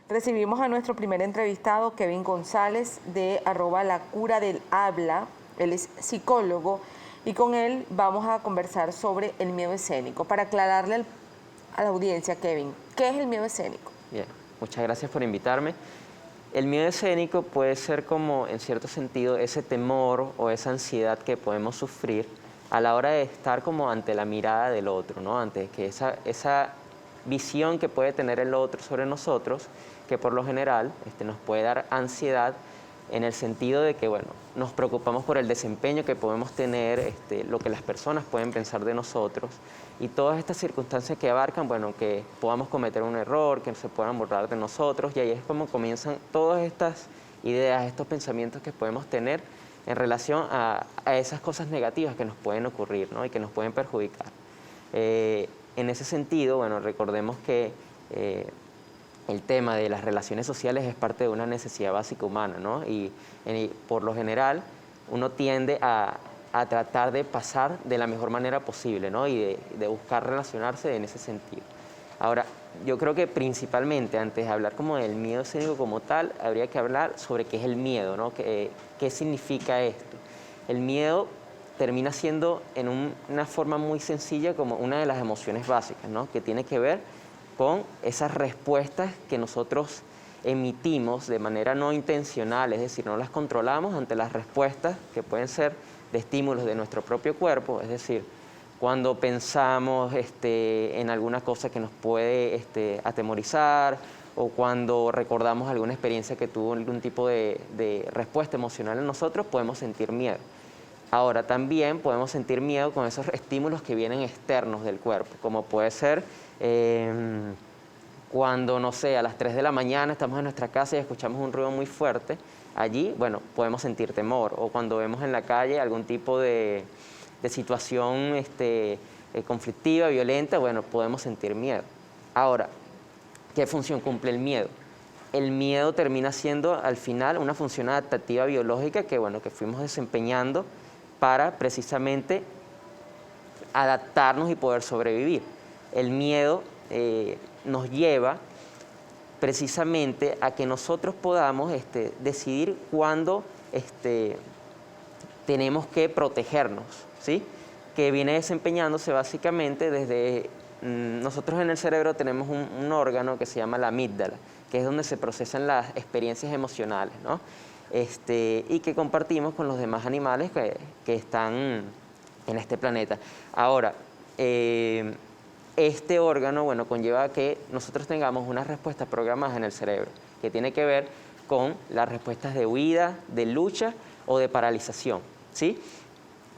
Recibimos a nuestro primer entrevistado, Kevin González, de @lacuradel-habla. Él es psicólogo y con él vamos a conversar sobre el miedo escénico. Para aclararle a la audiencia, Kevin, ¿qué es el miedo escénico? Bien, muchas gracias por invitarme. El miedo escénico puede ser como, en cierto sentido, ese temor o esa ansiedad que podemos sufrir a la hora de estar como ante la mirada del otro, ¿no? Ante que esa visión que puede tener el otro sobre nosotros, que por lo general nos puede dar ansiedad en el sentido de que, bueno, nos preocupamos por el desempeño que podemos tener, lo que las personas pueden pensar de nosotros y todas estas circunstancias que abarcan, bueno, que podamos cometer un error, que se puedan burlar de nosotros, y ahí es como comienzan todas estas ideas, estos pensamientos que podemos tener en relación a esas cosas negativas que nos pueden ocurrir, ¿no? Y que nos pueden perjudicar. En ese sentido, bueno, recordemos que el tema de las relaciones sociales es parte de una necesidad básica humana, ¿no? Y por lo general uno tiende a tratar de pasar de la mejor manera posible, ¿no? Y de buscar relacionarse en ese sentido. Ahora, yo creo que principalmente antes de hablar como del miedo escénico como tal, habría que hablar sobre qué es el miedo, ¿no? ¿Qué significa esto? El miedo termina siendo en una forma muy sencilla como una de las emociones básicas, ¿no? Que tiene que ver con esas respuestas que nosotros emitimos de manera no intencional, es decir, no las controlamos ante las respuestas que pueden ser de estímulos de nuestro propio cuerpo, es decir, cuando pensamos en alguna cosa que nos puede atemorizar, o cuando recordamos alguna experiencia que tuvo algún tipo de respuesta emocional en nosotros, podemos sentir miedo. Ahora, también podemos sentir miedo con esos estímulos que vienen externos del cuerpo, como puede ser cuando, no sé, a las 3 de la mañana estamos en nuestra casa y escuchamos un ruido muy fuerte. Allí, bueno, podemos sentir temor, o cuando vemos en la calle algún tipo de situación conflictiva, violenta, bueno, podemos sentir miedo. Ahora, ¿qué función cumple el miedo? El miedo termina siendo al final una función adaptativa biológica que, bueno, que fuimos desempeñando para precisamente adaptarnos y poder sobrevivir. El miedo nos lleva precisamente a que nosotros podamos decidir cuándo tenemos que protegernos, ¿sí? Que viene desempeñándose básicamente desde... nosotros en el cerebro tenemos un órgano que se llama la amígdala, que es donde se procesan las experiencias emocionales, ¿no? Y que compartimos con los demás animales que están en este planeta. Ahora, este órgano, bueno, conlleva a que nosotros tengamos unas respuestas programadas en el cerebro, que tiene que ver con las respuestas de huida, de lucha o de paralización, ¿sí?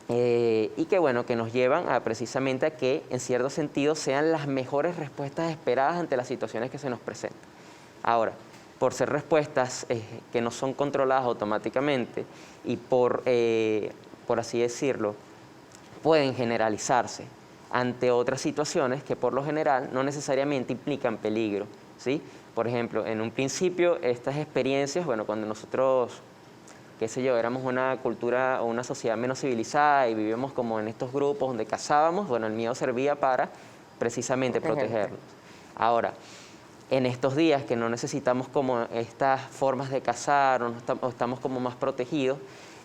Y que, bueno, que nos llevan a precisamente a que, en cierto sentido, sean las mejores respuestas esperadas ante las situaciones que se nos presentan. Ahora, por ser respuestas que no son controladas automáticamente y por así decirlo, pueden generalizarse ante otras situaciones que por lo general no necesariamente implican peligro, ¿sí? Por ejemplo, en un principio estas experiencias, bueno, cuando nosotros, qué sé yo, éramos una cultura o una sociedad menos civilizada y vivíamos como en estos grupos donde cazábamos, bueno, el miedo servía para precisamente protegernos. Ahora, en estos días que no necesitamos como estas formas de cazar o estamos como más protegidos,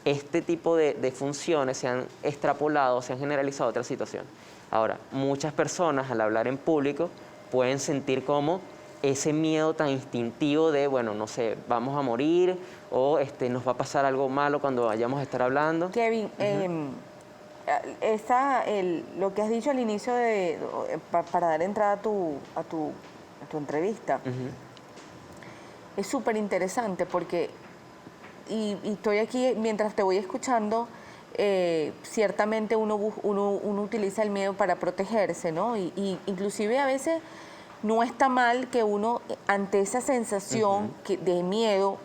este tipo de funciones se han extrapolado, se han generalizado a otras situaciones. Ahora, muchas personas al hablar en público pueden sentir como ese miedo tan instintivo de, bueno, no sé, vamos a morir o nos va a pasar algo malo cuando vayamos a estar hablando. Kevin, lo que has dicho al inicio para dar entrada a tu entrevista, es súper interesante porque, y estoy aquí mientras te voy escuchando, ciertamente uno utiliza el miedo para protegerse, ¿no? Y inclusive a veces no está mal que uno, ante esa sensación de miedo,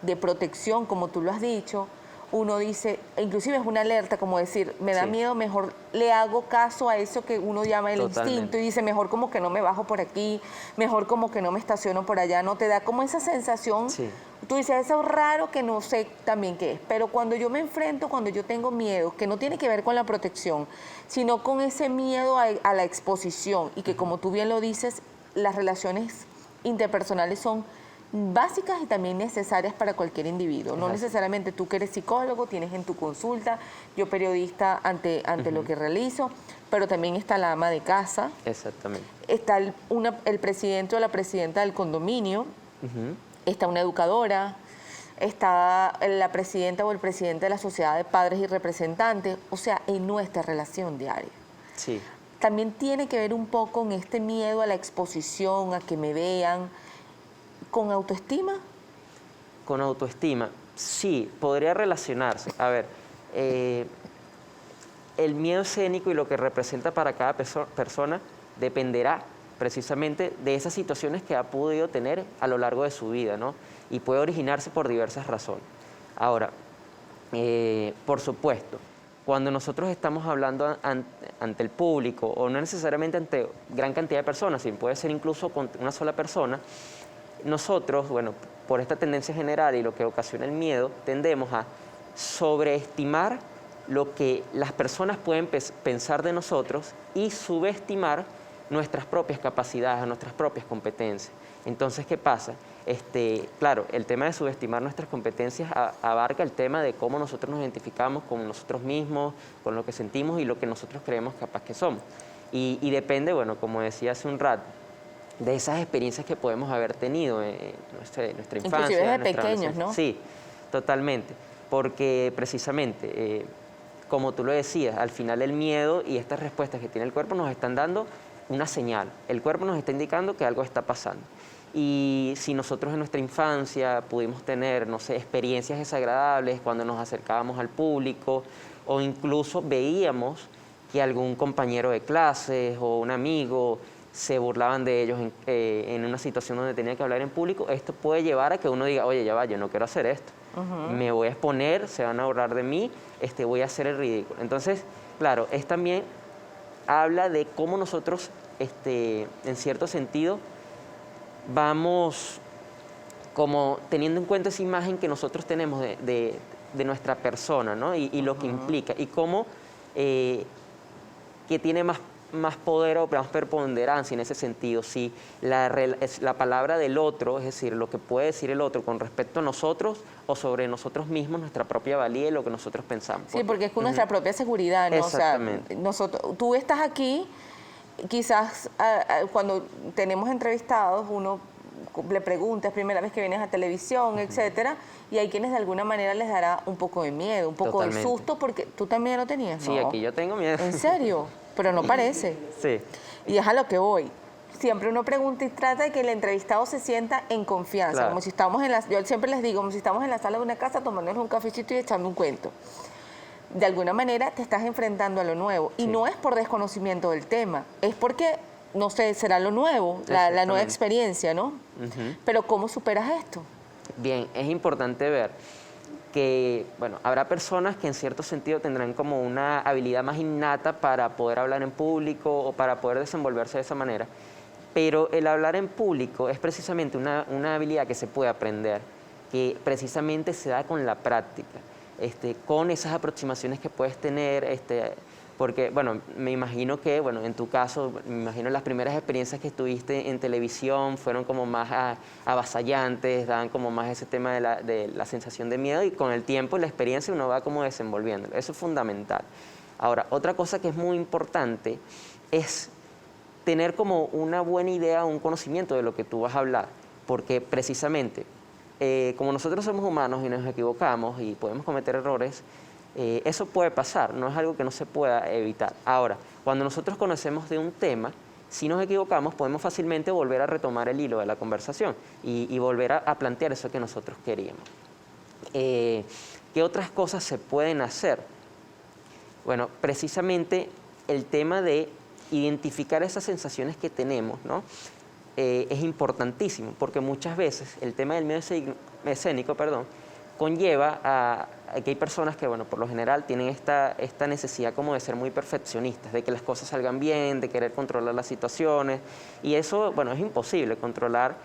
de protección, como tú lo has dicho, uno dice, inclusive es una alerta, como decir, me da miedo, mejor le hago caso a eso que uno llama el instinto, y dice, mejor como que no me bajo por aquí, mejor como que no me estaciono por allá, no te da como esa sensación. Tú dices, eso es raro que no sé también qué es, pero cuando yo me enfrento, cuando yo tengo miedo, que no tiene que ver con la protección, sino con ese miedo a la exposición, y que como tú bien lo dices, las relaciones interpersonales son básicas y también necesarias para cualquier individuo. No necesariamente tú que eres psicólogo, tienes en tu consulta, yo periodista ante lo que realizo, pero también está la ama de casa. Exactamente. Está el presidente o la presidenta del condominio, está una educadora, está la presidenta o el presidente de la sociedad de padres y representantes, o sea, en nuestra relación diaria. Sí. También tiene que ver un poco con este miedo a la exposición, a que me vean, con autoestima. Con autoestima, sí, podría relacionarse. A ver, el miedo escénico y lo que representa para cada persona dependerá precisamente de esas situaciones que ha podido tener a lo largo de su vida, ¿no? Y puede originarse por diversas razones. Ahora, por supuesto, cuando nosotros estamos hablando ante el público, o no necesariamente ante gran cantidad de personas, sino puede ser incluso con una sola persona, nosotros, bueno, por esta tendencia general y lo que ocasiona el miedo, tendemos a sobreestimar lo que las personas pueden pensar de nosotros y subestimar nuestras propias capacidades, nuestras propias competencias. Entonces, ¿qué pasa? Claro, el tema de subestimar nuestras competencias abarca el tema de cómo nosotros nos identificamos con nosotros mismos, con lo que sentimos y lo que nosotros creemos capaz que somos. Y depende, bueno, como decía hace un rato, de esas experiencias que podemos haber tenido en nuestra infancia. Inclusive desde pequeños, ¿no? Sí, totalmente, porque precisamente, como tú lo decías, al final el miedo y estas respuestas que tiene el cuerpo nos están dando una señal. El cuerpo nos está indicando que algo está pasando. Y si nosotros en nuestra infancia pudimos tener, no sé, experiencias desagradables cuando nos acercábamos al público, o incluso veíamos que algún compañero de clases o un amigo se burlaban de ellos en una situación donde tenía que hablar en público, esto puede llevar a que uno diga, oye, ya va, yo no quiero hacer esto. Me voy a exponer, se van a burlar de mí, voy a hacer el ridículo. Entonces, claro, es también habla de cómo nosotros, en cierto sentido, vamos como teniendo en cuenta esa imagen que nosotros tenemos de nuestra persona, ¿no? Y lo que implica, y cómo que tiene más poder o más preponderancia en ese sentido, si la palabra del otro, es decir, lo que puede decir el otro con respecto a nosotros o sobre nosotros mismos, nuestra propia valía y lo que nosotros pensamos. Sí, porque es con nuestra propia seguridad, ¿no? Exactamente. O sea, tú estás aquí, quizás cuando tenemos entrevistados, uno le pregunta, es primera vez que vienes a televisión, etcétera, y hay quienes de alguna manera les dará un poco de miedo, un poco de susto, porque tú también lo tenías, ¿no? Sí, aquí yo tengo miedo. ¿En serio? Pero no parece. Sí. Y es a lo que voy. Siempre uno pregunta y trata de que el entrevistado se sienta en confianza, claro. Como si estamos yo siempre les digo, como si estamos en la sala de una casa tomándonos un cafecito y echando un cuento. De alguna manera te estás enfrentando a lo nuevo. Sí. Y no es por desconocimiento del tema, es porque, no sé, será lo nuevo, la nueva experiencia, ¿no? Pero ¿cómo superas esto? Bien, es importante ver que, bueno, habrá personas que en cierto sentido tendrán como una habilidad más innata para poder hablar en público o para poder desenvolverse de esa manera, pero el hablar en público es precisamente una habilidad que se puede aprender, que precisamente se da con la práctica, con esas aproximaciones que puedes tener, porque, bueno, me imagino que, bueno, en tu caso, me imagino las primeras experiencias que tuviste en televisión fueron como más avasallantes, daban como más ese tema de la sensación de miedo, y con el tiempo y la experiencia uno va como desenvolviéndolo. Eso es fundamental. Ahora, otra cosa que es muy importante es tener como una buena idea, un conocimiento de lo que tú vas a hablar, porque precisamente, como nosotros somos humanos y nos equivocamos y podemos cometer errores, eso puede pasar, no es algo que no se pueda evitar. Ahora, cuando nosotros conocemos de un tema, si nos equivocamos, podemos fácilmente volver a retomar el hilo de la conversación y volver a plantear eso que nosotros queríamos. ¿Qué otras cosas se pueden hacer? Bueno, precisamente el tema de identificar esas sensaciones que tenemos, ¿no? Es importantísimo, porque muchas veces el tema del miedo escénico, conlleva a que hay personas que, bueno, por lo general tienen esta necesidad como de ser muy perfeccionistas, de que las cosas salgan bien, de querer controlar las situaciones, y eso, bueno, es imposible controlar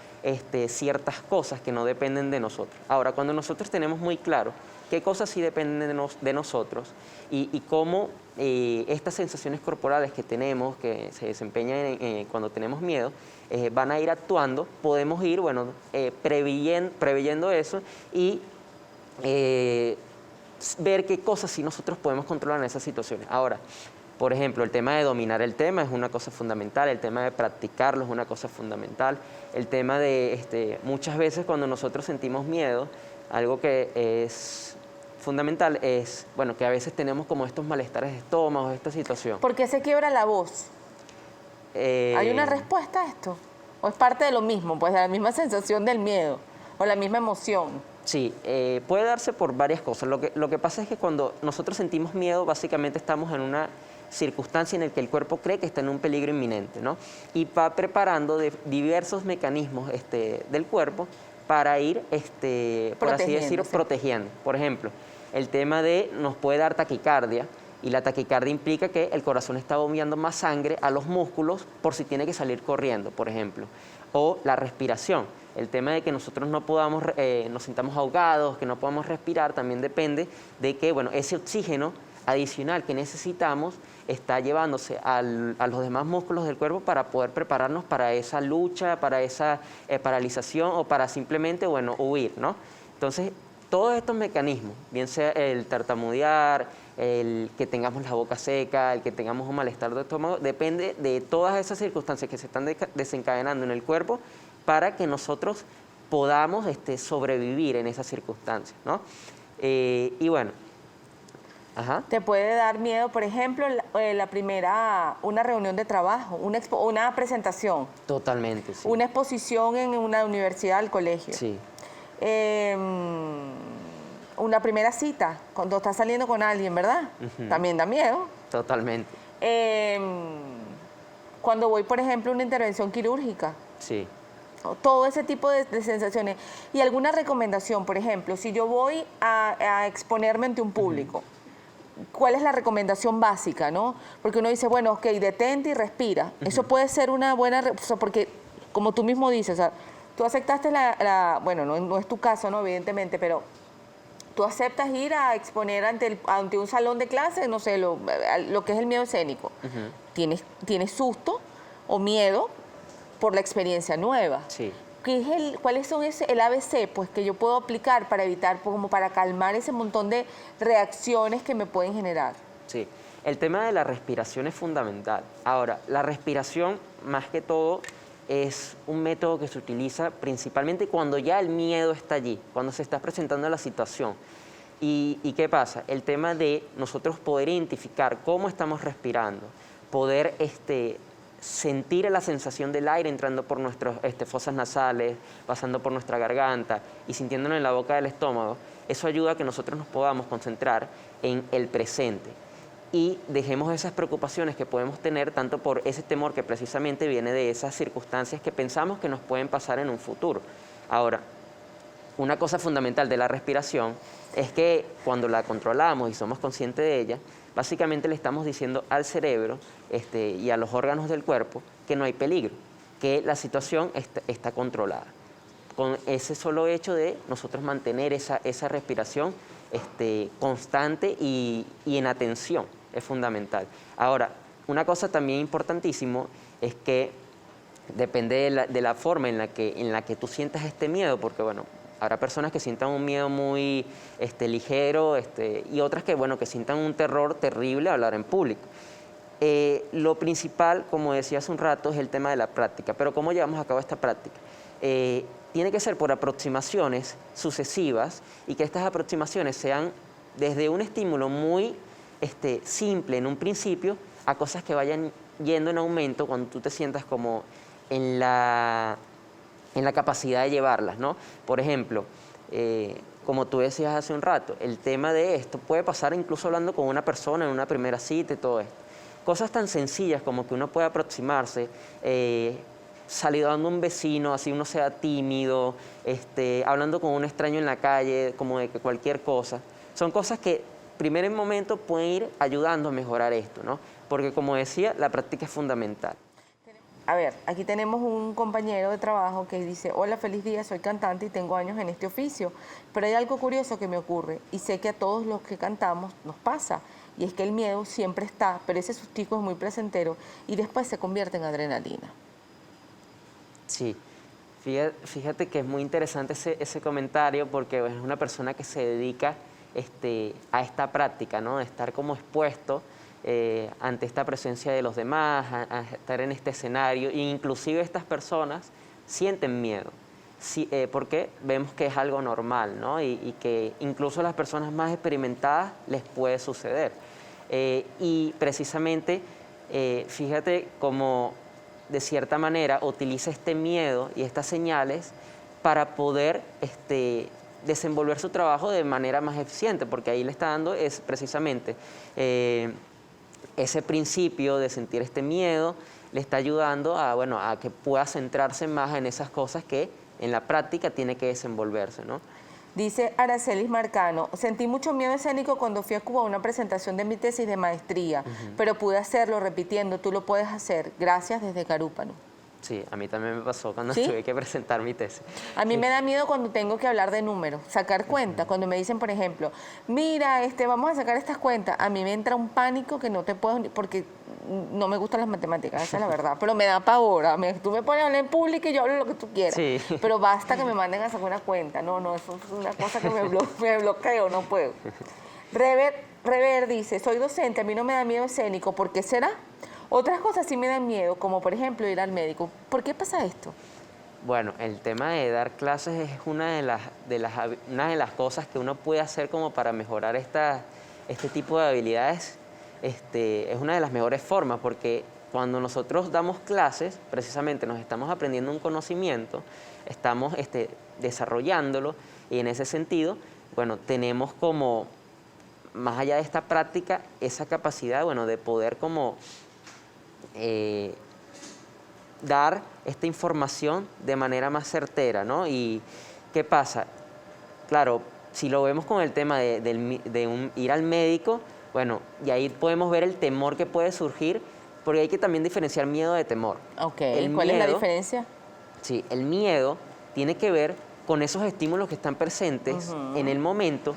ciertas cosas que no dependen de nosotros. Ahora, cuando nosotros tenemos muy claro qué cosas sí dependen de nosotros y cómo estas sensaciones corporales que tenemos, que se desempeñan cuando tenemos miedo, van a ir actuando, podemos ir, bueno, preveyendo eso y ver qué cosas sí nosotros podemos controlar en esas situaciones. Ahora, por ejemplo, el tema de dominar el tema es una cosa fundamental, el tema de practicarlo es una cosa fundamental, el tema de, muchas veces cuando nosotros sentimos miedo, algo que es fundamental es, bueno, que a veces tenemos como estos malestares de estómago, esta situación. ¿Por qué se quiebra la voz? ¿Hay una respuesta a esto? ¿O es parte de lo mismo, pues de la misma sensación del miedo o la misma emoción? Sí, puede darse por varias cosas. Lo que pasa es que cuando nosotros sentimos miedo, básicamente estamos en una circunstancia en la que el cuerpo cree que está en un peligro inminente, ¿no? Y va preparando diversos mecanismos del cuerpo para ir, por así decirlo, protegiendo. Por ejemplo, el tema nos puede dar taquicardia, y la taquicardia implica que el corazón está bombeando más sangre a los músculos por si tiene que salir corriendo, por ejemplo. O la respiración, el tema de que nosotros no podamos, nos sintamos ahogados, que no podamos respirar, también depende de que, bueno, ese oxígeno adicional que necesitamos está llevándose a los demás músculos del cuerpo para poder prepararnos para esa lucha, para esa paralización o para simplemente, bueno, huir, ¿no? Entonces, todos estos mecanismos, bien sea el tartamudear, el que tengamos la boca seca, el que tengamos un malestar de estómago, depende de todas esas circunstancias que se están desencadenando en el cuerpo para que nosotros podamos sobrevivir en esas circunstancias, ¿no? Y bueno, ajá. Te puede dar miedo, por ejemplo, una reunión de trabajo, una presentación. Totalmente, sí. Una exposición en una universidad, al colegio. Sí. Una primera cita, cuando estás saliendo con alguien, ¿verdad? También da miedo. Totalmente. Cuando voy, por ejemplo, a una intervención quirúrgica. Sí. Todo ese tipo de sensaciones. Y alguna recomendación, por ejemplo, si yo voy a exponerme ante un público, ¿cuál es la recomendación básica, no? Porque uno dice, bueno, ok, detente y respira. Eso puede ser una buena... porque, como tú mismo dices, o sea, tú aceptaste bueno, no es tu caso, ¿no? Evidentemente, pero tú aceptas ir a exponer ante un salón de clase, no sé, lo que es el miedo escénico. Tienes susto o miedo por la experiencia nueva. Sí. ¿Cuáles son el ABC pues, que yo puedo aplicar para evitar, como para calmar ese montón de reacciones que me pueden generar? Sí, el tema de la respiración es fundamental. Ahora, la respiración, más que todo, es un método que se utiliza principalmente cuando ya el miedo está allí, cuando se está presentando la situación. ¿Y qué pasa? El tema de nosotros poder identificar cómo estamos respirando, poder sentir la sensación del aire entrando por nuestras fosas nasales, pasando por nuestra garganta y sintiéndolo en la boca del estómago, eso ayuda a que nosotros nos podamos concentrar en el presente y dejemos esas preocupaciones que podemos tener tanto por ese temor que precisamente viene de esas circunstancias que pensamos que nos pueden pasar en un futuro. Ahora, una cosa fundamental de la respiración es que cuando la controlamos y somos conscientes de ella, básicamente le estamos diciendo al cerebro y a los órganos del cuerpo que no hay peligro, que la situación está controlada. Con ese solo hecho de nosotros mantener esa respiración constante y en atención es fundamental. Ahora, una cosa también importantísimo es que depende de la forma en la que tú sientas este miedo, porque bueno, habrá personas que sientan un miedo muy ligero y otras que, bueno, que sientan un terror terrible a hablar en público. Lo principal, como decía hace un rato, es el tema de la práctica. Pero ¿cómo llevamos a cabo esta práctica? Tiene que ser por aproximaciones sucesivas y que estas aproximaciones sean desde un estímulo muy simple en un principio a cosas que vayan yendo en aumento cuando tú te sientas como en la capacidad de llevarlas, ¿no? Por ejemplo, como tú decías hace un rato, el tema de esto puede pasar incluso hablando con una persona en una primera cita y todo esto. Cosas tan sencillas como que uno puede aproximarse, saludando a un vecino, así uno sea tímido, hablando con un extraño en la calle, como de que cualquier cosa. Son cosas que, primer momento, pueden ir ayudando a mejorar esto, ¿no? Porque, como decía, la práctica es fundamental. A ver, aquí tenemos un compañero de trabajo que dice, hola, feliz día, soy cantante y tengo años en este oficio, pero hay algo curioso que me ocurre y sé que a todos los que cantamos nos pasa. y es que el miedo siempre está, pero ese sustico es muy placentero y después se convierte en adrenalina. Sí, fíjate que es muy interesante ese comentario porque es una persona que se dedica a esta práctica, ¿no? De estar como expuesto ante esta presencia de los demás, a estar en este escenario, e inclusive estas personas sienten miedo, sí, porque vemos que es algo normal, ¿no? Y que incluso a las personas más experimentadas les puede suceder. Y precisamente, fíjate cómo de cierta manera utiliza este miedo y estas señales para poder desenvolver su trabajo de manera más eficiente, porque ahí le está dando es precisamente ese principio de sentir este miedo, le está ayudando a, bueno, a que pueda centrarse más en esas cosas que en la práctica tiene que desenvolverse, ¿no? Dice Aracelis Marcano, sentí mucho miedo escénico cuando fui a Cuba a una presentación de mi tesis de maestría, pero pude hacerlo repitiendo, tú lo puedes hacer, gracias desde Carúpano. Sí, a mí también me pasó cuando ¿Sí? tuve que presentar mi tesis. A mí me da miedo cuando tengo que hablar de números, sacar cuentas. Cuando me dicen, por ejemplo, mira, vamos a sacar estas cuentas, a mí me entra un pánico que no te puedo, porque no me gustan las matemáticas, esa es la verdad, pero me da pavor. Tú me pones a hablar en público y yo hablo lo que tú quieras. Sí. Pero basta que me manden a sacar una cuenta. No, eso es una cosa que me bloqueo, no puedo. Rever dice, soy docente, a mí no me da miedo escénico, ¿por qué será? Otras cosas sí me dan miedo, como por ejemplo ir al médico. ¿Por qué pasa esto? Bueno, el tema de dar clases es una de las cosas que uno puede hacer como para mejorar este tipo de habilidades. Es una de las mejores formas, porque cuando nosotros damos clases, precisamente nos estamos aprendiendo un conocimiento, estamos desarrollándolo, y en ese sentido, bueno, tenemos como, más allá de esta práctica, esa capacidad, bueno, de poder como dar esta información de manera más certera, ¿no? Y ¿qué pasa? Claro, si lo vemos con el tema de ir al médico, bueno, y ahí podemos ver el temor que puede surgir, porque hay que también diferenciar miedo de temor. Ok, ¿cuál es la diferencia? Sí, el miedo tiene que ver con esos estímulos que están presentes en el momento,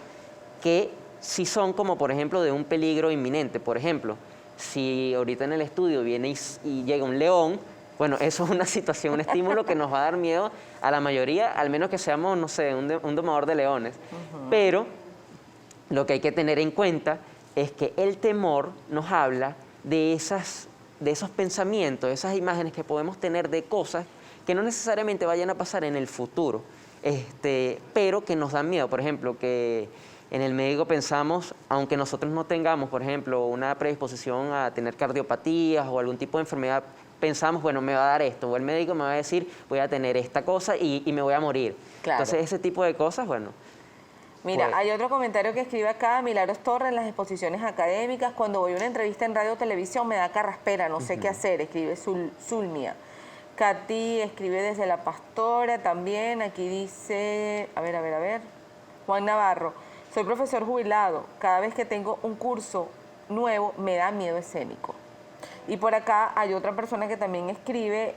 que sí son como, por ejemplo, de un peligro inminente. Por ejemplo, si ahorita en el estudio viene y llega un león, bueno, eso es una situación, un estímulo que nos va a dar miedo a la mayoría, al menos que seamos, no sé, un domador de leones. Pero lo que hay que tener en cuenta es que el temor nos habla de esos pensamientos, esas imágenes que podemos tener de cosas que no necesariamente vayan a pasar en el futuro, pero que nos dan miedo. Por ejemplo, que en el médico pensamos, aunque nosotros no tengamos, por ejemplo, una predisposición a tener cardiopatías o algún tipo de enfermedad, pensamos, bueno, me va a dar esto, o el médico me va a decir, voy a tener esta cosa y me voy a morir. Claro. Entonces, ese tipo de cosas, bueno. Mira, pues, hay otro comentario que escribe acá, Milagros Torres, en las exposiciones académicas, cuando voy a una entrevista en radio o televisión me da carraspera, no sé qué hacer, escribe Zulmia. Katy escribe desde La Pastora también, aquí dice, a ver, Juan Navarro, soy profesor jubilado, cada vez que tengo un curso nuevo me da miedo escénico. Y por acá hay otra persona que también escribe,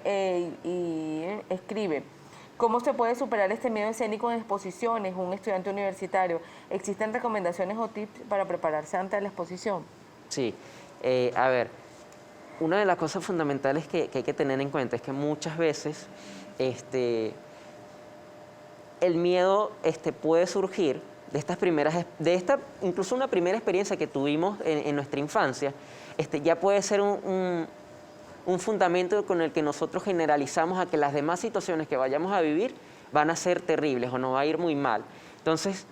¿cómo se puede superar este miedo escénico en exposiciones? Un estudiante universitario, ¿existen recomendaciones o tips para prepararse antes de la exposición? Sí, a ver, una de las cosas fundamentales que hay que tener en cuenta es que muchas veces el miedo puede surgir incluso una primera experiencia que tuvimos en nuestra infancia, ya puede ser un fundamento con el que nosotros generalizamos a que las demás situaciones que vayamos a vivir van a ser terribles o nos va a ir muy mal. Entonces,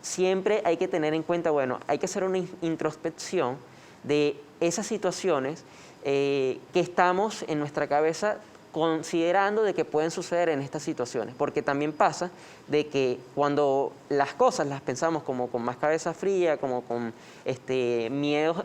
siempre hay que tener en cuenta, bueno, hay que hacer una introspección de esas situaciones que estamos en nuestra cabeza considerando de que pueden suceder en estas situaciones, porque también pasa de que cuando las cosas las pensamos como con más cabeza fría, como con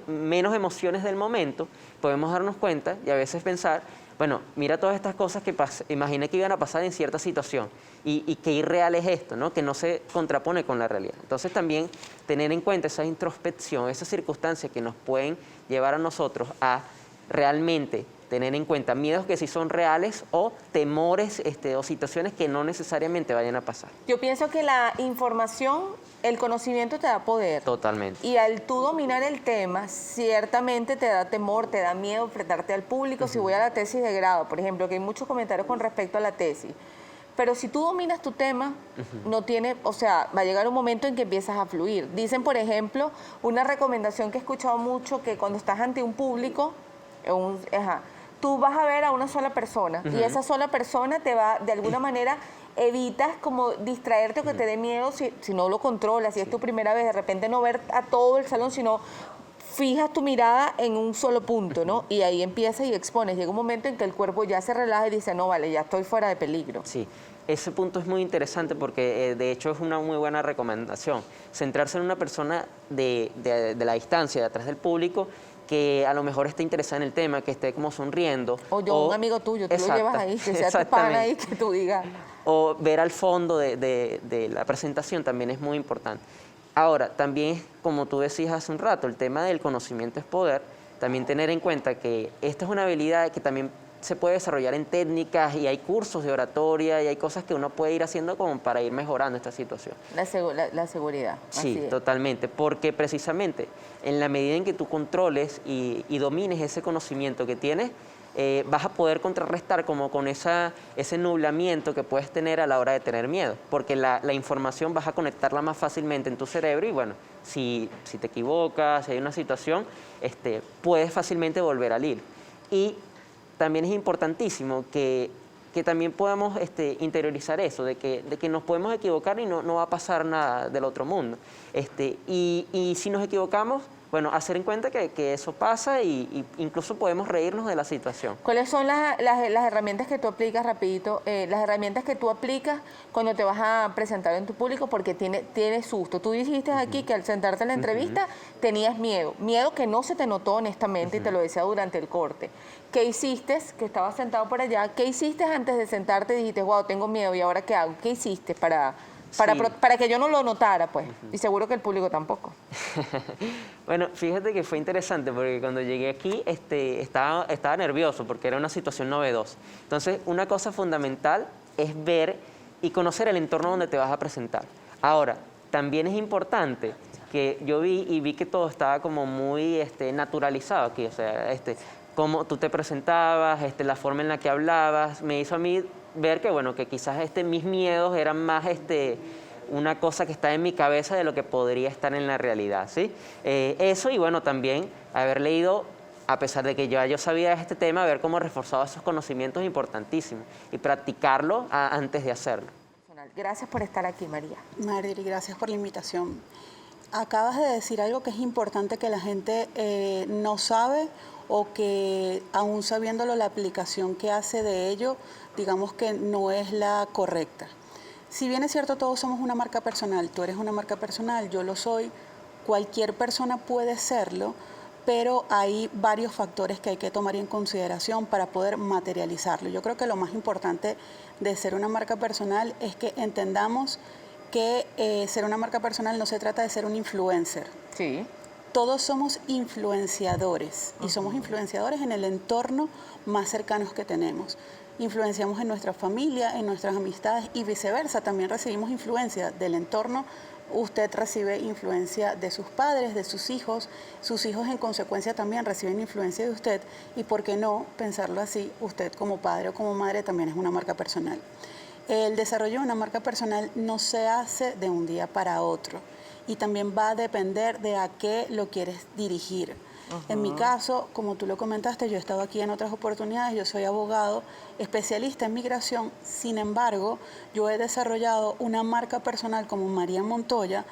menos emociones del momento, podemos darnos cuenta y a veces pensar, bueno, mira todas estas cosas que imaginé que iban a pasar en cierta situación y qué irreal es esto, ¿no? Que no se contrapone con la realidad. Entonces también tener en cuenta esa introspección, esas circunstancias que nos pueden llevar a nosotros a realmente tener en cuenta miedos que sí son reales o temores o situaciones que no necesariamente vayan a pasar. Yo pienso que la información, el conocimiento te da poder. Totalmente. Y al tú dominar el tema, ciertamente te da temor, te da miedo enfrentarte al público. Si voy a la tesis de grado, por ejemplo, que hay muchos comentarios con respecto a la tesis. Pero si tú dominas tu tema, no tiene, o sea, va a llegar un momento en que empiezas a fluir. Dicen, por ejemplo, una recomendación que he escuchado mucho, que cuando estás ante un público, tú vas a ver a una sola persona y esa sola persona te va, de alguna manera, evitas como distraerte o que te dé miedo si no lo controlas, si es tu primera vez, de repente no ver a todo el salón, sino fijas tu mirada en un solo punto, ¿no? Y ahí empiezas y expones. Llega un momento en que el cuerpo ya se relaja y dice, no, vale, ya estoy fuera de peligro. Sí, ese punto es muy interesante porque de hecho es una muy buena recomendación. Centrarse en una persona de la distancia, de atrás del público, que a lo mejor esté interesada en el tema, que esté como sonriendo. O un amigo tuyo, tú lo llevas ahí, que sea tu pana ahí, que tú digas. O ver al fondo de la presentación también es muy importante. Ahora, también, como tú decías hace un rato, el tema del conocimiento es poder, también tener en cuenta que esta es una habilidad que también se puede desarrollar en técnicas y hay cursos de oratoria y hay cosas que uno puede ir haciendo como para ir mejorando esta situación. La seguridad. Sí, totalmente, porque precisamente en la medida en que tú controles y domines ese conocimiento que tienes, vas a poder contrarrestar como con ese nublamiento que puedes tener a la hora de tener miedo, porque la información vas a conectarla más fácilmente en tu cerebro y bueno, si te equivocas, si hay una situación, puedes fácilmente volver al hilo. Y también es importantísimo que también podamos interiorizar eso, de que nos podemos equivocar y no va a pasar nada del otro mundo. Y si nos equivocamos, bueno, hacer en cuenta que eso pasa y incluso podemos reírnos de la situación. ¿Cuáles son las herramientas que tú aplicas, rapidito, las herramientas que tú aplicas cuando te vas a presentar en tu público? Porque tienes susto. Tú dijiste aquí que al sentarte en la entrevista tenías miedo que no se te notó honestamente y te lo decía durante el corte. ¿Qué hiciste? Que estabas sentado por allá. ¿Qué hiciste antes de sentarte? Dijiste, wow, tengo miedo, ¿y ahora qué hago? ¿Qué hiciste para que yo no lo notara, pues? Y seguro que el público tampoco. Bueno, fíjate que fue interesante porque cuando llegué aquí estaba nervioso porque era una situación novedosa. Entonces, una cosa fundamental es ver y conocer el entorno donde te vas a presentar. Ahora, también es importante que yo vi que todo estaba como muy naturalizado aquí, o sea, cómo tú te presentabas, la forma en la que hablabas, me hizo a mí ver que, bueno, que quizás mis miedos eran más una cosa que está en mi cabeza de lo que podría estar en la realidad, ¿sí? Eso y, bueno, también haber leído, a pesar de que yo sabía este tema, haber cómo reforzado esos conocimientos importantísimos y practicarlo antes de hacerlo. Gracias por estar aquí, María. Marjorie, gracias por la invitación. Acabas de decir algo que es importante que la gente no sabe o que aún sabiéndolo la aplicación que hace de ello, digamos que no es la correcta. Si bien es cierto, todos somos una marca personal, tú eres una marca personal, yo lo soy, cualquier persona puede serlo, pero hay varios factores que hay que tomar en consideración para poder materializarlo. Yo creo que lo más importante de ser una marca personal es que entendamos que ser una marca personal no se trata de ser un influencer. Sí. Todos somos influenciadores y somos influenciadores en el entorno más cercanos que tenemos. Influenciamos en nuestra familia, en nuestras amistades y viceversa. También recibimos influencia del entorno. Usted recibe influencia de sus padres, de sus hijos en consecuencia también reciben influencia de usted y por qué no pensarlo así, usted como padre o como madre también es una marca personal. El desarrollo de una marca personal no se hace de un día para otro y también va a depender de a qué lo quieres dirigir. En mi caso, como tú lo comentaste, yo he estado aquí en otras oportunidades, yo soy abogado, especialista en migración, sin embargo, yo he desarrollado una marca personal como María Montoya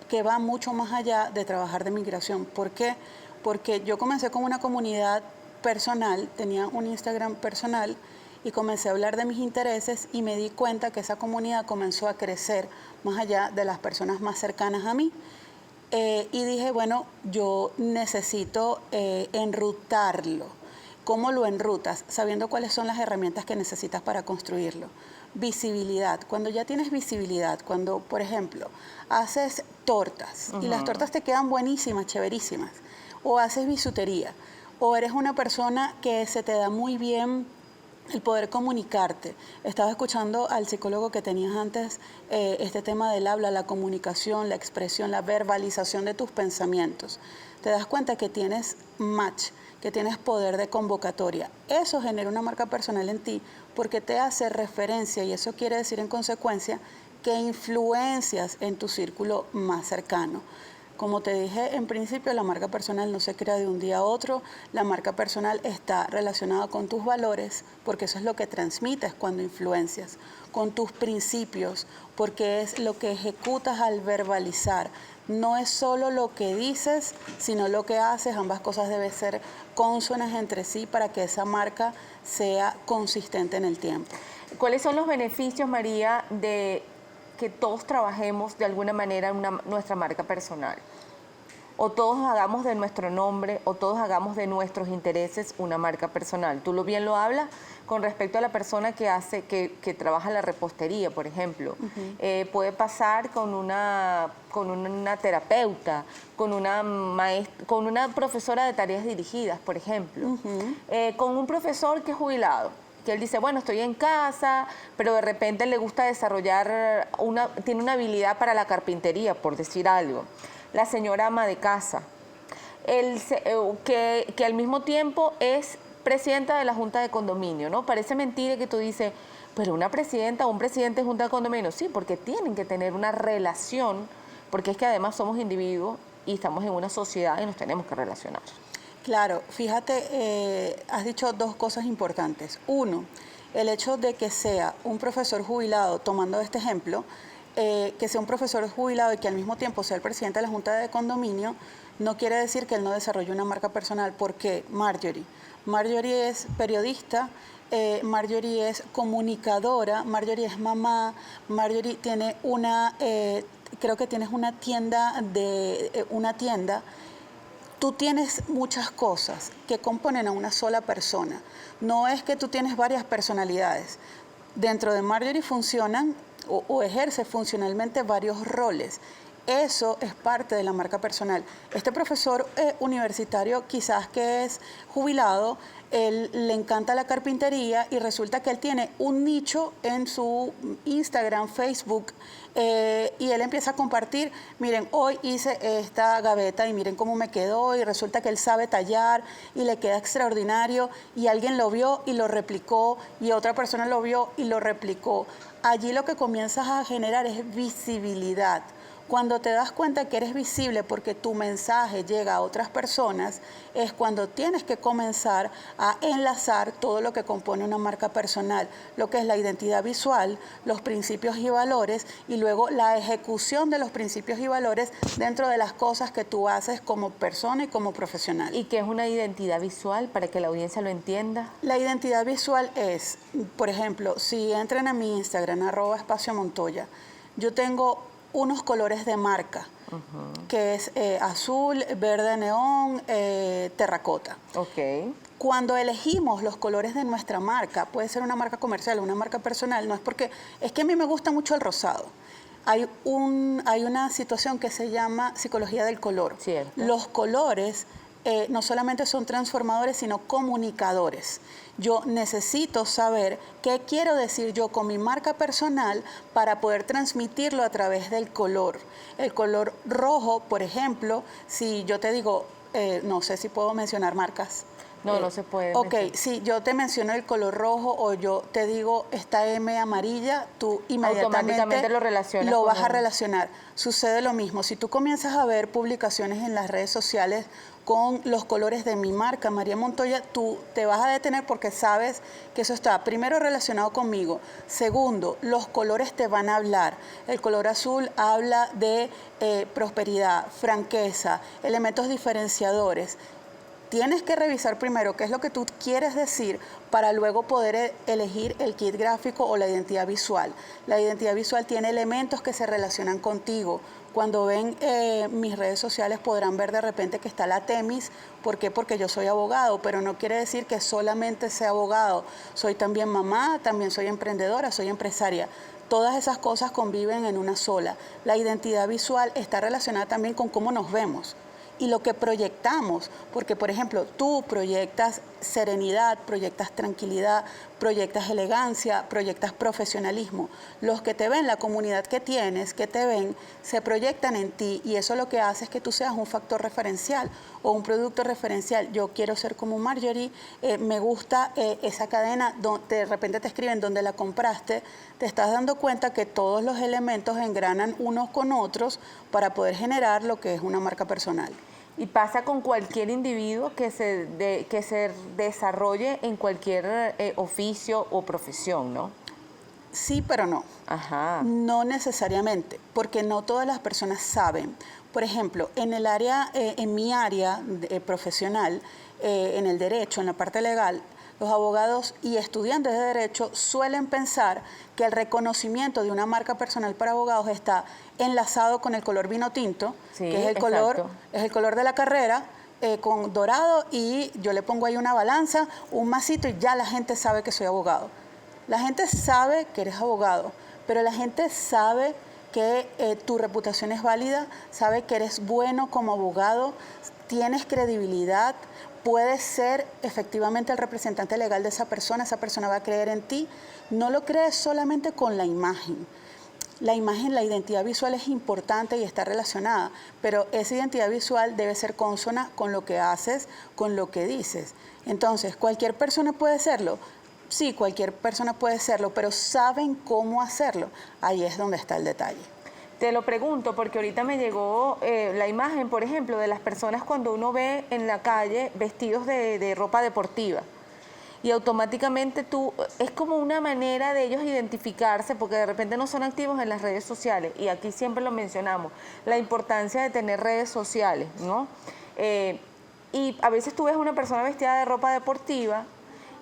que va mucho más allá de trabajar de migración. ¿Por qué? Porque yo comencé con una comunidad personal, tenía un Instagram personal y comencé a hablar de mis intereses y me di cuenta que esa comunidad comenzó a crecer más allá de las personas más cercanas a mí. Y dije, bueno, yo necesito enrutarlo. ¿Cómo lo enrutas? Sabiendo cuáles son las herramientas que necesitas para construirlo. Visibilidad. Cuando ya tienes visibilidad, cuando, por ejemplo, haces tortas y las tortas te quedan buenísimas, chéverísimas, o haces bisutería, o eres una persona que se te da muy bien el poder comunicarte. Estaba escuchando al psicólogo que tenías antes, este tema del habla, la comunicación, la expresión, la verbalización de tus pensamientos. Te das cuenta que tienes match, que tienes poder de convocatoria. Eso genera una marca personal en ti porque te hace referencia, y eso quiere decir en consecuencia que influencias en tu círculo más cercano. Como te dije en principio, la marca personal no se crea de un día a otro. La marca personal está relacionada con tus valores, porque eso es lo que transmites cuando influencias, con tus principios, porque es lo que ejecutas al verbalizar. No es solo lo que dices, sino lo que haces. Ambas cosas deben ser cónsonas entre sí para que esa marca sea consistente en el tiempo. ¿Cuáles son los beneficios, María, de que todos trabajemos de alguna manera nuestra marca personal? O todos hagamos de nuestro nombre, o todos hagamos de nuestros intereses una marca personal. Tú bien lo hablas con respecto a la persona que trabaja en la repostería, por ejemplo. Puede pasar con una terapeuta, con una profesora de tareas dirigidas, por ejemplo. Con un profesor que es jubilado, que él dice, bueno, estoy en casa, pero de repente le gusta desarrollar, tiene una habilidad para la carpintería, por decir algo. La señora ama de casa, que al mismo tiempo es presidenta de la Junta de Condominio, ¿no? Parece mentira que tú dices, pero una presidenta o un presidente de Junta de Condominio, sí, porque tienen que tener una relación, porque es que además somos individuos y estamos en una sociedad y nos tenemos que relacionar. Claro, fíjate, has dicho dos cosas importantes. Uno, el hecho de que sea un profesor jubilado, tomando este ejemplo, que sea un profesor jubilado y que al mismo tiempo sea el presidente de la Junta de Condominio, no quiere decir que él no desarrolle una marca personal. ¿Por qué? Marjorie es periodista, Marjorie es comunicadora, Marjorie es mamá, Marjorie tiene creo que tienes una tienda. Tú tienes muchas cosas que componen a una sola persona. No es que tú tienes varias personalidades. Dentro de Marjorie funcionan o ejerce funcionalmente varios roles. Eso es parte de la marca personal. Este profesor universitario, quizás que es jubilado, él le encanta la carpintería y resulta que él tiene un nicho en su Instagram, Facebook, y él empieza a compartir, miren, hoy hice esta gaveta y miren cómo me quedó, y resulta que él sabe tallar y le queda extraordinario, y alguien lo vio y lo replicó, y otra persona lo vio y lo replicó. Allí lo que comienzas a generar es visibilidad. Cuando te das cuenta que eres visible porque tu mensaje llega a otras personas, es cuando tienes que comenzar a enlazar todo lo que compone una marca personal, lo que es la identidad visual, los principios y valores, y luego la ejecución de los principios y valores dentro de las cosas que tú haces como persona y como profesional. ¿Y qué es una identidad visual para que la audiencia lo entienda? La identidad visual es, por ejemplo, si entran a mi Instagram, @espaciomontoya, yo tengo unos colores de marca, que es azul, verde neón, terracota. Ok. Cuando elegimos los colores de nuestra marca, puede ser una marca comercial o una marca personal, no es porque, es que a mí me gusta mucho el rosado. Hay una situación que se llama psicología del color. Cierto. Los colores no solamente son transformadores, sino comunicadores. Yo necesito saber qué quiero decir yo con mi marca personal para poder transmitirlo a través del color. El color rojo, por ejemplo, si yo te digo, no sé si puedo mencionar marcas. No, no se puede. Ok, si yo te menciono el color rojo o yo te digo esta M amarilla, tú inmediatamente lo relacionas. Lo vas a relacionar. Sucede lo mismo. Si tú comienzas a ver publicaciones en las redes sociales con los colores de mi marca, María Montoya, tú te vas a detener porque sabes que eso está primero relacionado conmigo. Segundo, los colores te van a hablar. El color azul habla de prosperidad, franqueza, elementos diferenciadores. Tienes que revisar primero qué es lo que tú quieres decir para luego poder elegir el kit gráfico o la identidad visual. La identidad visual tiene elementos que se relacionan contigo. Cuando ven mis redes sociales podrán ver de repente que está la Temis. ¿Por qué? Porque yo soy abogado, pero no quiere decir que solamente sea abogado. Soy también mamá, también soy emprendedora, soy empresaria. Todas esas cosas conviven en una sola. La identidad visual está relacionada también con cómo nos vemos. y lo que proyectamos, porque por ejemplo, tú proyectas serenidad, proyectas tranquilidad, proyectas elegancia, proyectas profesionalismo. Los que te ven, la comunidad que tienes, que te ven, se proyectan en ti y eso lo que hace es que tú seas un factor referencial o un producto referencial. Yo quiero ser como Marjorie, me gusta esa cadena, donde de repente te escriben dónde la compraste, te estás dando cuenta que todos los elementos engranan unos con otros para poder generar lo que es una marca personal. Y pasa con cualquier individuo que se desarrolle en cualquier oficio o profesión, ¿no? Sí, pero no. Ajá. No necesariamente, porque no todas las personas saben. Por ejemplo, en mi área profesional, en el derecho, en la parte legal, los abogados y estudiantes de derecho suelen pensar que el reconocimiento de una marca personal para abogados está enlazado con el color vino tinto, Sí, que es exacto. es el color de la carrera, con dorado, y yo le pongo ahí una balanza, un masito y ya la gente sabe que soy abogado. La gente sabe que eres abogado, pero la gente sabe que tu reputación es válida, sabe que eres bueno como abogado, tienes credibilidad, puedes ser efectivamente el representante legal de esa persona va a creer en ti. No lo crees solamente con la imagen. La imagen, la identidad visual es importante y está relacionada, pero esa identidad visual debe ser consona con lo que haces, con lo que dices. Entonces, ¿cualquier persona puede serlo? Sí, cualquier persona puede serlo, pero saben cómo hacerlo. Ahí es donde está el detalle. Te lo pregunto porque ahorita me llegó la imagen, por ejemplo, de las personas cuando uno ve en la calle vestidos de ropa deportiva. Y automáticamente es como una manera de ellos identificarse, porque de repente no son activos en las redes sociales, y aquí siempre lo mencionamos, la importancia de tener redes sociales, ¿no? Y a veces tú ves una persona vestida de ropa deportiva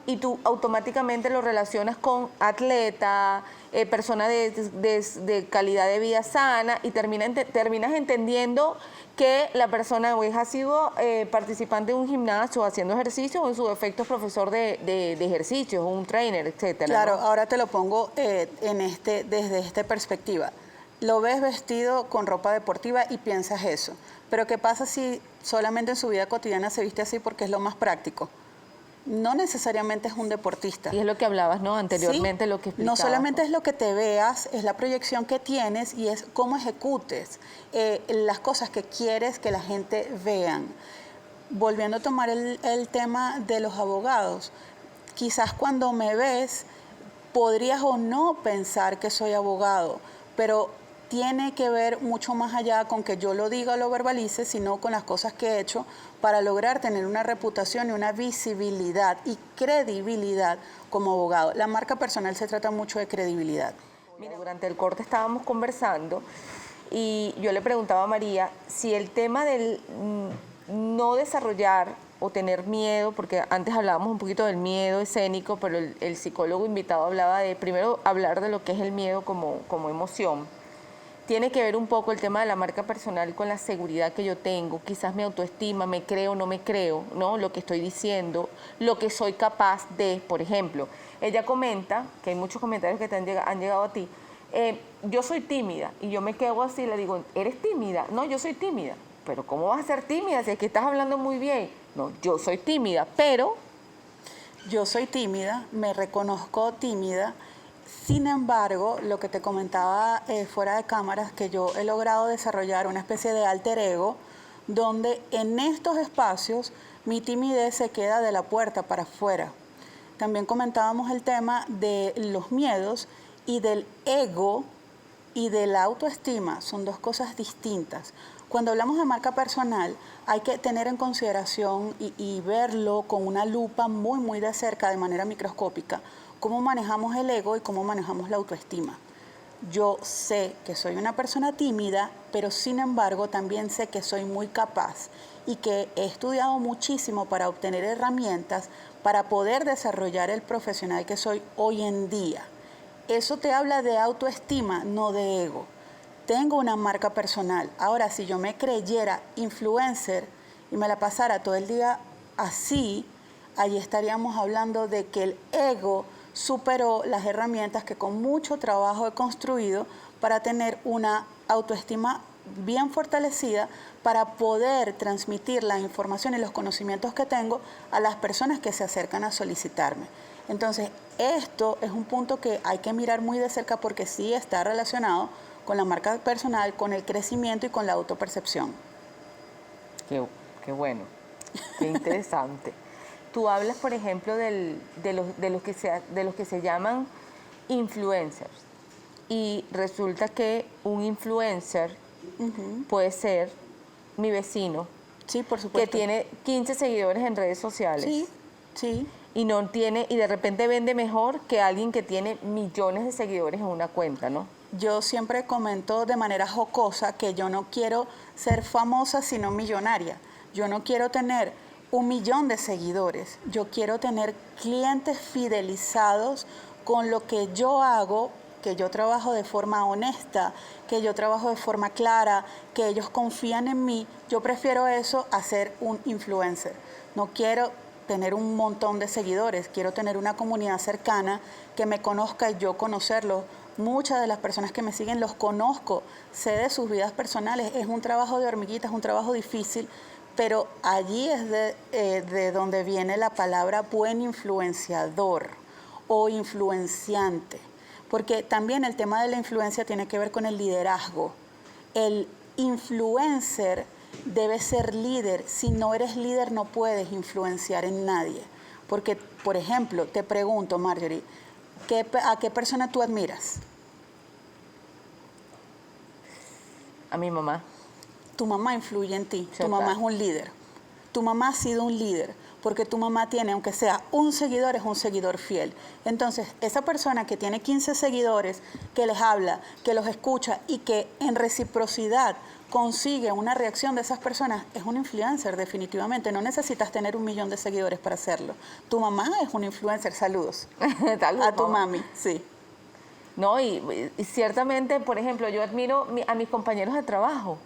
y tú automáticamente lo relacionas con atleta, persona de calidad de vida sana, y terminas entendiendo que la persona ha sido participante de un gimnasio haciendo ejercicio, o en su defecto es profesor de ejercicios, o un trainer, etcétera. Claro, ¿no? ahora te lo pongo desde esta perspectiva. Lo ves vestido con ropa deportiva y piensas eso. Pero ¿qué pasa si solamente en su vida cotidiana se viste así porque es lo más práctico? No necesariamente es un deportista. Y es lo que hablabas, ¿no? Anteriormente, Sí, lo que explicabas. no solamente es lo que te veas, es la proyección que tienes y es cómo ejecutes las cosas que quieres que la gente vean. Volviendo a tomar el tema de los abogados, quizás cuando me ves podrías o no pensar que soy abogado, pero tiene que ver mucho más allá con que yo lo diga o lo verbalice, sino con las cosas que he hecho para lograr tener una reputación y una visibilidad y credibilidad como abogado. La marca personal se trata mucho de credibilidad. Mira, durante el corte estábamos conversando y yo le preguntaba a María si el tema del no desarrollar o tener miedo, porque antes hablábamos un poquito del miedo escénico, pero el psicólogo invitado hablaba de, primero, hablar de lo que es el miedo como emoción. Tiene que ver un poco el tema de la marca personal con la seguridad que yo tengo, quizás mi autoestima, me creo, no me creo, ¿no? Lo que estoy diciendo, lo que soy capaz de, por ejemplo. Ella comenta, que hay muchos comentarios que han llegado a ti, yo soy tímida, y yo me quedo así, le digo, ¿eres tímida? No, yo soy tímida. Pero ¿cómo vas a ser tímida si es que estás hablando muy bien? No, yo soy tímida, pero... Yo soy tímida, me reconozco tímida. Sin embargo, lo que te comentaba fuera de cámaras, que yo he logrado desarrollar una especie de alter ego, donde en estos espacios mi timidez se queda de la puerta para afuera. También comentábamos el tema de los miedos y del ego y de la autoestima. Son dos cosas distintas. Cuando hablamos de marca personal, hay que tener en consideración y verlo con una lupa muy, muy de cerca, de manera microscópica, cómo manejamos el ego y cómo manejamos la autoestima. Yo sé que soy una persona tímida, pero sin embargo también sé que soy muy capaz y que he estudiado muchísimo para obtener herramientas para poder desarrollar el profesional que soy hoy en día. Eso te habla de autoestima, no de ego. Tengo una marca personal. Ahora, si yo me creyera influencer y me la pasara todo el día así, allí estaríamos hablando de que el ego superó las herramientas que con mucho trabajo he construido para tener una autoestima bien fortalecida para poder transmitir la información y los conocimientos que tengo a las personas que se acercan a solicitarme. Entonces, esto es un punto que hay que mirar muy de cerca porque sí está relacionado con la marca personal, con el crecimiento y con la autopercepción. Qué bueno, qué interesante. Tú hablas, por ejemplo, de los que se llaman influencers. Y resulta que un influencer puede ser mi vecino, Sí, por que supuesto. tiene 15 seguidores en redes sociales. Sí, sí. Y de repente vende mejor que alguien que tiene millones de seguidores en una cuenta, ¿no? Yo siempre comento de manera jocosa que yo no quiero ser famosa sino millonaria. Yo no quiero tener 1.000.000 de seguidores. Yo quiero tener clientes fidelizados con lo que yo hago, que yo trabajo de forma honesta, que yo trabajo de forma clara, que ellos confían en mí. Yo prefiero eso a ser un influencer. No quiero tener un montón de seguidores, quiero tener una comunidad cercana que me conozca y yo conocerlos. Muchas de las personas que me siguen los conozco, sé de sus vidas personales. Es un trabajo de hormiguita, es un trabajo difícil, pero allí es de donde viene la palabra buen influenciador o influenciante, porque también el tema de la influencia tiene que ver con el liderazgo. El influencer debe ser líder. Si no eres líder no puedes influenciar en nadie, porque, por ejemplo, te pregunto, Marjorie, ¿a qué persona tú admiras? A mi mamá. Tu mamá influye en ti, tu Total. mamá es un líder. Tu mamá ha sido un líder, porque tu mamá tiene, aunque sea un seguidor, es un seguidor fiel. Entonces, esa persona que tiene 15 seguidores, que les habla, que los escucha y que en reciprocidad consigue una reacción de esas personas, es un influencer definitivamente. No necesitas tener 1.000.000 de seguidores para hacerlo. Tu mamá es un influencer. Saludos. Saludos, A tu mamá. mami, sí. No, y ciertamente, por ejemplo, yo admiro a mis compañeros de trabajo.